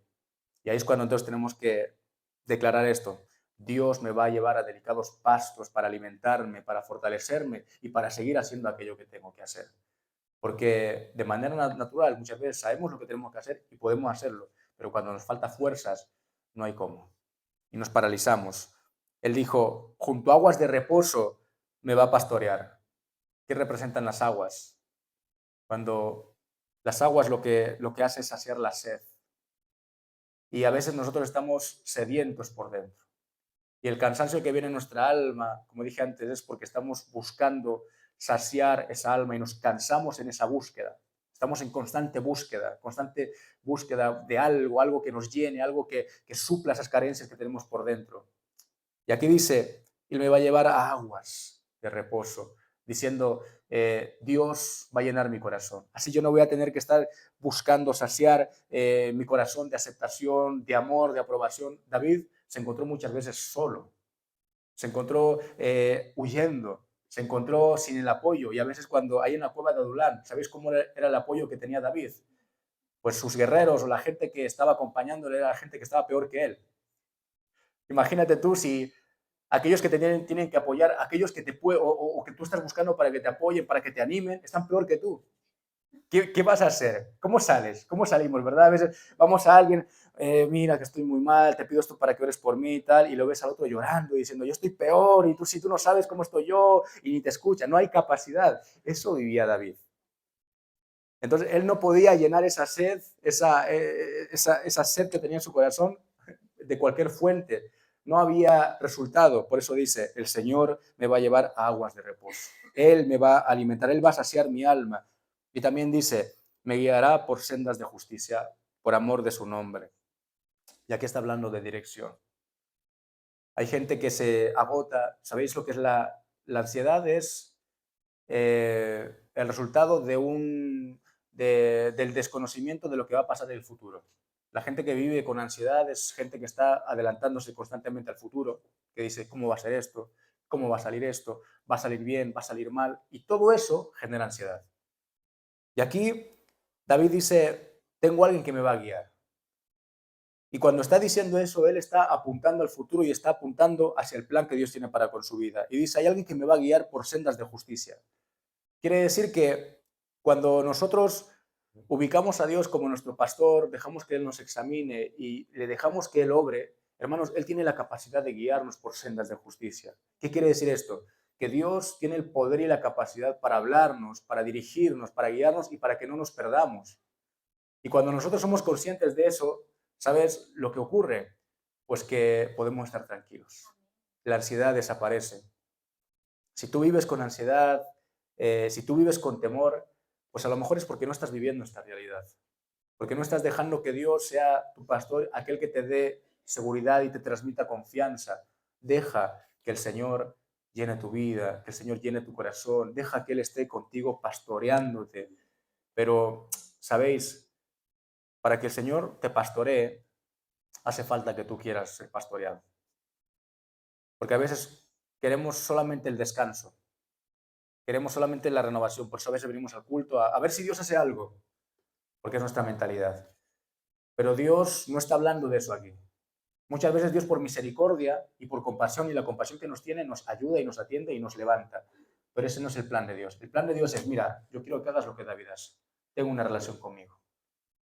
Y ahí es cuando entonces tenemos que declarar esto. Dios me va a llevar a delicados pastos para alimentarme, para fortalecerme y para seguir haciendo aquello que tengo que hacer. Porque de manera natural muchas veces sabemos lo que tenemos que hacer y podemos hacerlo, pero cuando nos falta fuerzas no hay cómo. Y nos paralizamos. Él dijo, junto a aguas de reposo me va a pastorear. ¿Qué representan las aguas? Cuando las aguas lo que hace es saciar la sed. Y a veces nosotros estamos sedientos por dentro. Y el cansancio que viene en nuestra alma, como dije antes, es porque estamos buscando saciar esa alma y nos cansamos en esa búsqueda. Estamos en constante búsqueda de algo que nos llene, algo que supla esas carencias que tenemos por dentro. Y aquí dice, Él me va a llevar a aguas de reposo, diciendo, Dios va a llenar mi corazón. Así yo no voy a tener que estar buscando saciar mi corazón de aceptación, de amor, de aprobación. David se encontró muchas veces solo, se encontró huyendo, se encontró sin el apoyo. Y a veces cuando hay en la cueva de Adulán, ¿sabéis cómo era el apoyo que tenía David? Pues sus guerreros o la gente que estaba acompañándole era la gente que estaba peor que él. Imagínate tú si aquellos que te tienen que apoyar, aquellos que o que tú estás buscando para que te apoyen, para que te animen, están peor que tú. ¿Qué vas a hacer? ¿Cómo sales? ¿Cómo salimos, verdad? A veces vamos a alguien, mira que estoy muy mal, te pido esto para que ores por mí y tal, y lo ves al otro llorando y diciendo, yo estoy peor, y si tú no sabes cómo estoy yo, y ni te escucha, no hay capacidad. Eso vivía David. Entonces, él no podía llenar esa sed, esa sed que tenía en su corazón de cualquier fuente. No había resultado. Por eso dice, el Señor me va a llevar a aguas de reposo. Él me va a alimentar, Él va a saciar mi alma. Y también dice, me guiará por sendas de justicia, por amor de su nombre. Y aquí está hablando de dirección. Hay gente que se agota. ¿Sabéis lo que es la ansiedad? Es el resultado del desconocimiento de lo que va a pasar en el futuro. La gente que vive con ansiedad es gente que está adelantándose constantemente al futuro, que dice, ¿cómo va a ser esto? ¿Cómo va a salir esto? ¿Va a salir bien? ¿Va a salir mal? Y todo eso genera ansiedad. Y aquí David dice, tengo a alguien que me va a guiar. Y cuando está diciendo eso, él está apuntando al futuro y está apuntando hacia el plan que Dios tiene para con su vida. Y dice, hay alguien que me va a guiar por sendas de justicia. Quiere decir que cuando nosotros ubicamos a Dios como nuestro pastor, dejamos que Él nos examine y le dejamos que Él obre, hermanos, Él tiene la capacidad de guiarnos por sendas de justicia. ¿Qué quiere decir esto? Que Dios tiene el poder y la capacidad para hablarnos, para dirigirnos, para guiarnos y para que no nos perdamos. Y cuando nosotros somos conscientes de eso, ¿sabes lo que ocurre? Pues que podemos estar tranquilos. La ansiedad desaparece. Si tú vives con ansiedad, si tú vives con temor, pues a lo mejor es porque no estás viviendo esta realidad. Porque no estás dejando que Dios sea tu pastor, aquel que te dé seguridad y te transmita confianza. Deja que el Señor llene tu vida, que el Señor llene tu corazón. Deja que Él esté contigo pastoreándote. Pero, ¿sabéis? Para que el Señor te pastoree, hace falta que tú quieras ser pastoreado. Porque a veces queremos solamente el descanso. Queremos solamente la renovación. Por eso a veces venimos al culto a ver si Dios hace algo. Porque es nuestra mentalidad. Pero Dios no está hablando de eso aquí. Muchas veces Dios por misericordia y por compasión y la compasión que nos tiene nos ayuda y nos atiende y nos levanta. Pero ese no es el plan de Dios. El plan de Dios es, mira, yo quiero que hagas lo que David hace. Ten una relación conmigo.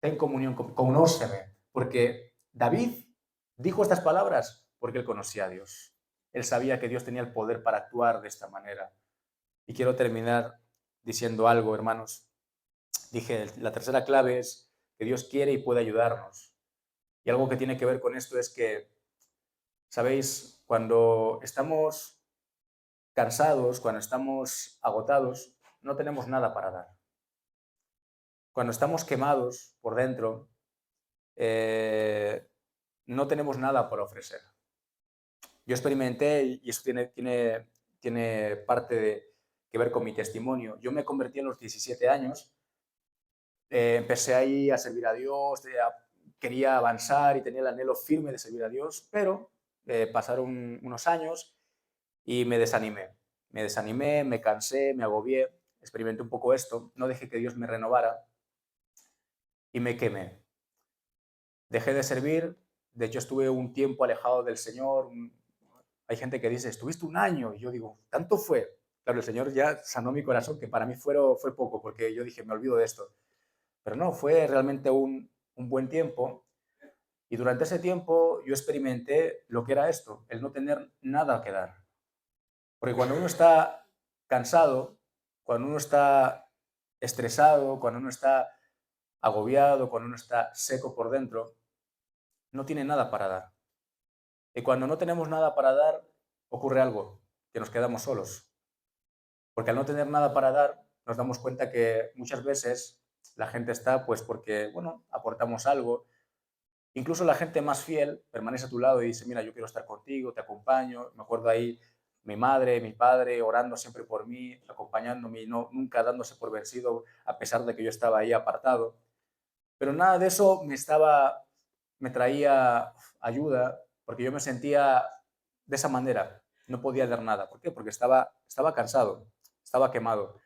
Ten comunión conmigo. Conóceme. Porque David dijo estas palabras porque él conocía a Dios. Él sabía que Dios tenía el poder para actuar de esta manera. Y quiero terminar diciendo algo, hermanos. Dije, la tercera clave es que Dios quiere y puede ayudarnos. Y algo que tiene que ver con esto es que, ¿sabéis? Cuando estamos cansados, cuando estamos agotados, no tenemos nada para dar. Cuando estamos quemados por dentro, no tenemos nada por ofrecer. Yo experimenté, y eso tiene parte que ver con mi testimonio. Yo me convertí a los 17 años, empecé ahí a servir a Dios, quería avanzar y tenía el anhelo firme de servir a Dios, pero pasaron unos años y me desanimé. Me desanimé, me cansé, me agobié, experimenté un poco esto, no dejé que Dios me renovara y me quemé. Dejé de servir, de hecho estuve un tiempo alejado del Señor. Hay gente que dice, estuviste un año, y yo digo, ¿tanto fue? Claro, el Señor ya sanó mi corazón, que para mí fue poco, porque yo dije, me olvido de esto. Pero no, fue realmente un buen tiempo. Y durante ese tiempo yo experimenté lo que era esto, el no tener nada que dar. Porque cuando uno está cansado, cuando uno está estresado, cuando uno está agobiado, cuando uno está seco por dentro, no tiene nada para dar. Y cuando no tenemos nada para dar, ocurre algo, que nos quedamos solos. Porque al no tener nada para dar, nos damos cuenta que muchas veces la gente está pues porque, bueno, aportamos algo. Incluso la gente más fiel permanece a tu lado y dice, mira, yo quiero estar contigo, te acompaño. Me acuerdo ahí mi madre, mi padre orando siempre por mí, acompañándome y no, nunca dándose por vencido a pesar de que yo estaba ahí apartado. Pero nada de eso me traía ayuda porque yo me sentía de esa manera. No podía dar nada. ¿Por qué? Porque estaba cansado, estaba quemado.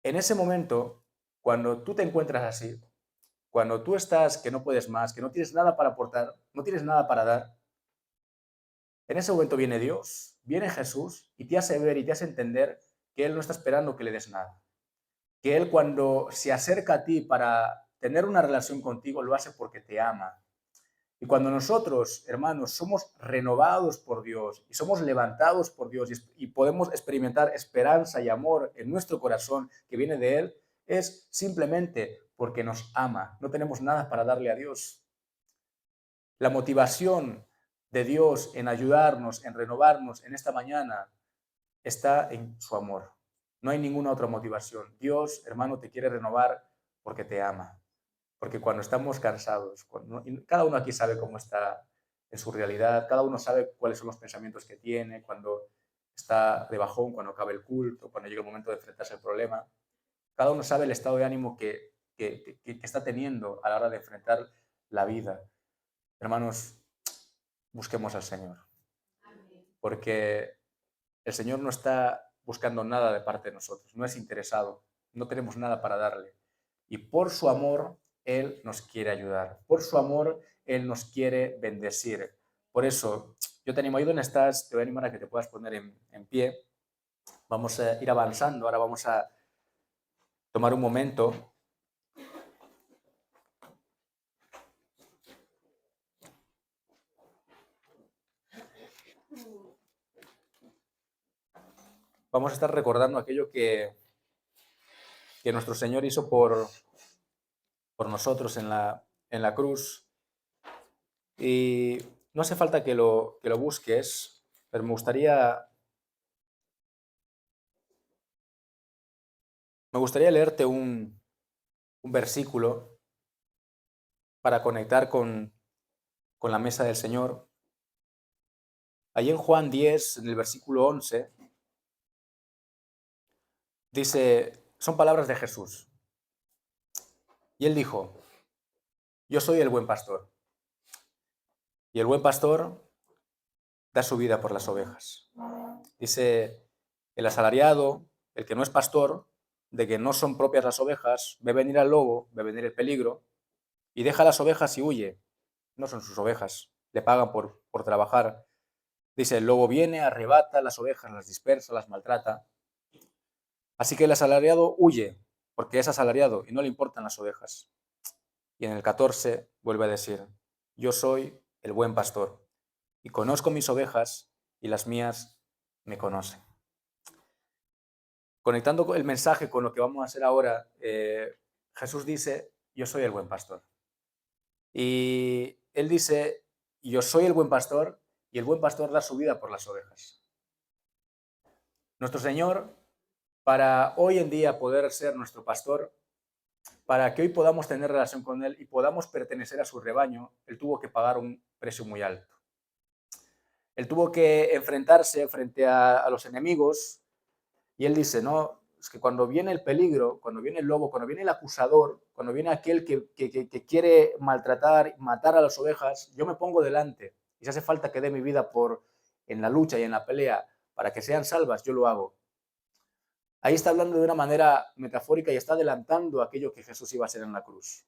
En ese momento, cuando tú te encuentras así, cuando tú estás que no puedes más, que no tienes nada para aportar, no tienes nada para dar, en ese momento viene Dios, viene Jesús y te hace ver y te hace entender que Él no está esperando que le des nada. Que Él cuando se acerca a ti para tener una relación contigo, lo hace porque te ama. Y cuando nosotros, hermanos, somos renovados por Dios y somos levantados por Dios y podemos experimentar esperanza y amor en nuestro corazón que viene de Él, es simplemente porque nos ama. No tenemos nada para darle a Dios. La motivación de Dios en ayudarnos, en renovarnos en esta mañana, está en su amor. No hay ninguna otra motivación. Dios, hermano, te quiere renovar porque te ama. Porque cuando estamos cansados, y cada uno aquí sabe cómo está en su realidad, cada uno sabe cuáles son los pensamientos que tiene, cuando está de bajón, cuando acaba el culto, cuando llega el momento de enfrentarse al problema. Cada uno sabe el estado de ánimo que está teniendo a la hora de enfrentar la vida. Hermanos, busquemos al Señor. Porque el Señor no está buscando nada de parte de nosotros, no es interesado, no tenemos nada para darle. Y por su amor, Él nos quiere ayudar. Por su amor, Él nos quiere bendecir. Por eso, yo te animo, ahí donde estás, te voy a animar a que te puedas poner en pie. Vamos a ir avanzando, ahora vamos a tomar un momento. Vamos a estar recordando aquello que nuestro Señor hizo por nosotros en la cruz. Y no hace falta que lo busques, pero me gustaría leerte un versículo para conectar con la mesa del Señor. Allí en Juan 10, en el versículo 11, dice, son palabras de Jesús. Y Él dijo, yo soy el buen pastor. Y el buen pastor da su vida por las ovejas. Dice, el asalariado, el que no es pastor, de que no son propias las ovejas, ve venir al lobo, ve venir el peligro, y deja las ovejas y huye. No son sus ovejas, le pagan por trabajar. Dice, el lobo viene, arrebata las ovejas, las dispersa, las maltrata. Así que el asalariado huye, porque es asalariado y no le importan las ovejas. Y en el 14 vuelve a decir, yo soy el buen pastor y conozco mis ovejas y las mías me conocen. Conectando el mensaje con lo que vamos a hacer ahora, Jesús dice, yo soy el buen pastor. Y Él dice, yo soy el buen pastor y el buen pastor da su vida por las ovejas. Nuestro Señor, para hoy en día poder ser nuestro pastor, para que hoy podamos tener relación con Él y podamos pertenecer a su rebaño, Él tuvo que pagar un precio muy alto. Él tuvo que enfrentarse frente a los enemigos y Él dice, no, es que cuando viene el peligro, cuando viene el lobo, cuando viene el acusador, cuando viene aquel que quiere maltratar, matar a las ovejas, yo me pongo delante. Y si hace falta que dé mi vida en la lucha y en la pelea para que sean salvas, yo lo hago. Ahí está hablando de una manera metafórica y está adelantando aquello que Jesús iba a hacer en la cruz.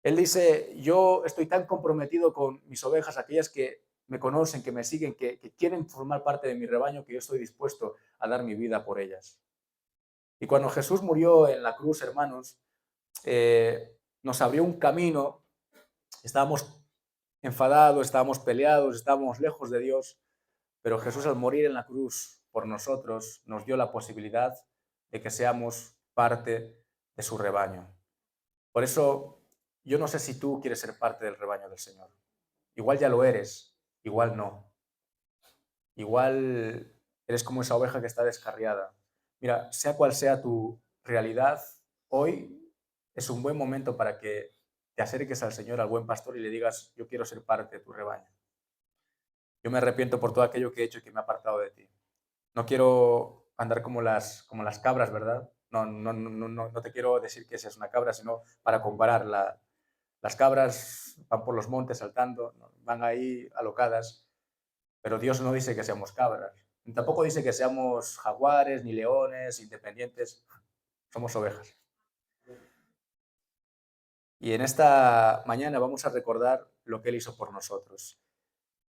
Él dice, yo estoy tan comprometido con mis ovejas, aquellas que me conocen, que me siguen, que quieren formar parte de mi rebaño, que yo estoy dispuesto a dar mi vida por ellas. Y cuando Jesús murió en la cruz, hermanos, nos abrió un camino. Estábamos enfadados, estábamos peleados, estábamos lejos de Dios, pero Jesús al morir en la cruz por nosotros nos dio la posibilidad de que seamos parte de su rebaño. Por eso, yo no sé si tú quieres ser parte del rebaño del Señor. Igual ya lo eres, igual no. Igual eres como esa oveja que está descarriada. Mira, sea cual sea tu realidad, hoy es un buen momento para que te acerques al Señor, al buen pastor, y le digas, yo quiero ser parte de tu rebaño. Yo me arrepiento por todo aquello que he hecho y que me ha apartado de ti. No quiero andar como las cabras, ¿verdad? No te quiero decir que seas una cabra, sino para comparar. Las cabras van por los montes saltando, van ahí alocadas, pero Dios no dice que seamos cabras. Tampoco dice que seamos jaguares, ni leones, independientes. Somos ovejas. Y en esta mañana vamos a recordar lo que Él hizo por nosotros.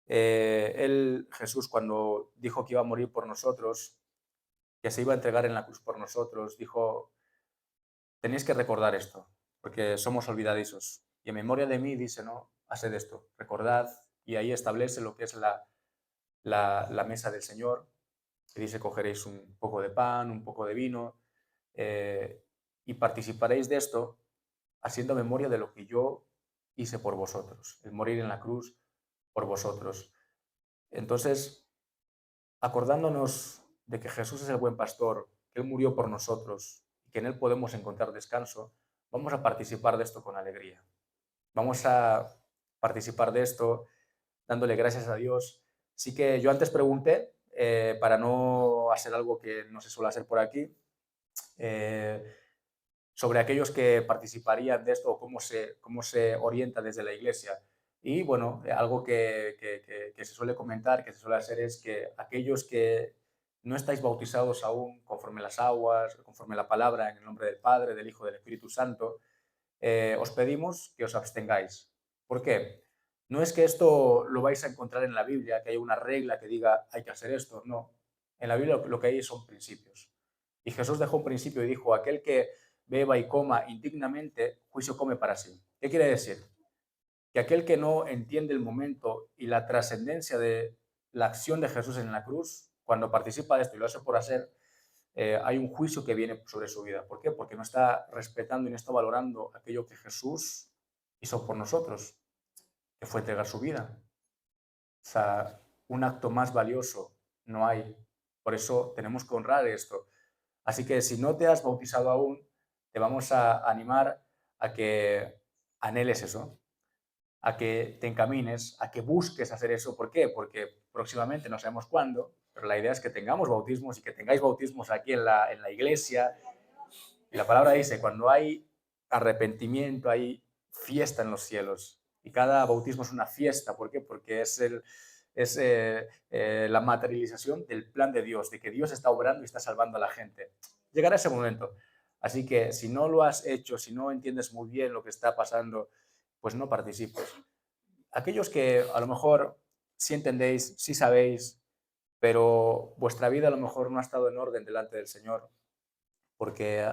Jesús, cuando dijo que iba a morir por nosotros, que se iba a entregar en la cruz por nosotros, dijo, tenéis que recordar esto, porque somos olvidadizos. Y en memoria de mí dice, no, haced esto, recordad, y ahí establece lo que es la mesa del Señor, que dice, cogeréis un poco de pan, un poco de vino, y participaréis de esto haciendo memoria de lo que yo hice por vosotros, el morir en la cruz por vosotros. Entonces, acordándonos de que Jesús es el buen pastor, que Él murió por nosotros y que en Él podemos encontrar descanso, vamos a participar de esto con alegría. Vamos a participar de esto dándole gracias a Dios. Sí que yo antes pregunté, para no hacer algo que no se suele hacer por aquí, sobre aquellos que participarían de esto o cómo se orienta desde la Iglesia. Y bueno, algo que se suele comentar, que se suele hacer es que aquellos que no estáis bautizados aún conforme las aguas, conforme la palabra, en el nombre del Padre, del Hijo, del Espíritu Santo, os pedimos que os abstengáis. ¿Por qué? No es que esto lo vais a encontrar en la Biblia, que haya una regla que diga hay que hacer esto, no. En la Biblia lo que hay son principios. Y Jesús dejó un principio y dijo, aquel que beba y coma indignamente, juicio come para sí. ¿Qué quiere decir? Que aquel que no entiende el momento y la trascendencia de la acción de Jesús en la cruz, cuando participa de esto y lo hace por hacer, hay un juicio que viene sobre su vida. ¿Por qué? Porque no está respetando y no está valorando aquello que Jesús hizo por nosotros, que fue entregar su vida. O sea, un acto más valioso no hay. Por eso tenemos que honrar esto. Así que si no te has bautizado aún, te vamos a animar a que anheles eso, a que te encamines, a que busques hacer eso. ¿Por qué? Porque próximamente, no sabemos cuándo, pero la idea es que tengamos bautismos y que tengáis bautismos aquí en la iglesia. Y la palabra dice, cuando hay arrepentimiento, hay fiesta en los cielos. Y cada bautismo es una fiesta. ¿Por qué? Porque es la materialización del plan de Dios, de que Dios está obrando y está salvando a la gente. Llegará ese momento. Así que si no lo has hecho, si no entiendes muy bien lo que está pasando, pues no participes. Aquellos que a lo mejor sí entendéis, sí sabéis, pero vuestra vida a lo mejor no ha estado en orden delante del Señor, porque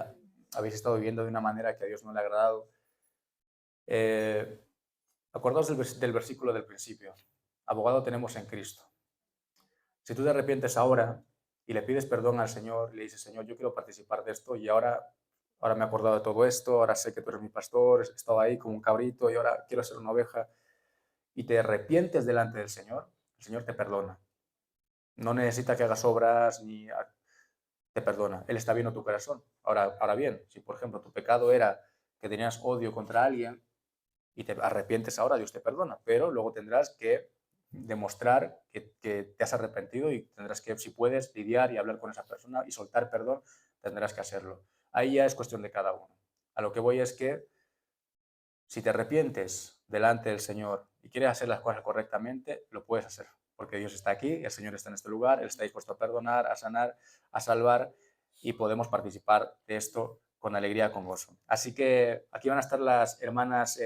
habéis estado viviendo de una manera que a Dios no le ha agradado. Acordaos del versículo del principio. Abogado tenemos en Cristo. Si tú te arrepientes ahora y le pides perdón al Señor, le dices, Señor, yo quiero participar de esto y ahora me he acordado de todo esto, ahora sé que tú eres mi pastor, he estado ahí como un cabrito y ahora quiero ser una oveja, y te arrepientes delante del Señor, el Señor te perdona. No necesita que hagas obras ni te perdona. Él está viendo tu corazón. Ahora bien, si por ejemplo tu pecado era que tenías odio contra alguien y te arrepientes ahora, Dios te perdona, pero luego tendrás que demostrar que te has arrepentido y tendrás que, si puedes, lidiar y hablar con esa persona y soltar perdón tendrás que hacerlo. Ahí ya es cuestión de cada uno. A lo que voy es que si te arrepientes delante del Señor y quieres hacer las cosas correctamente, lo puedes hacer, porque Dios está aquí, el Señor está en este lugar, Él está dispuesto a perdonar, a sanar, a salvar, y podemos participar de esto con alegría, con gozo. Así que aquí van a estar las hermanas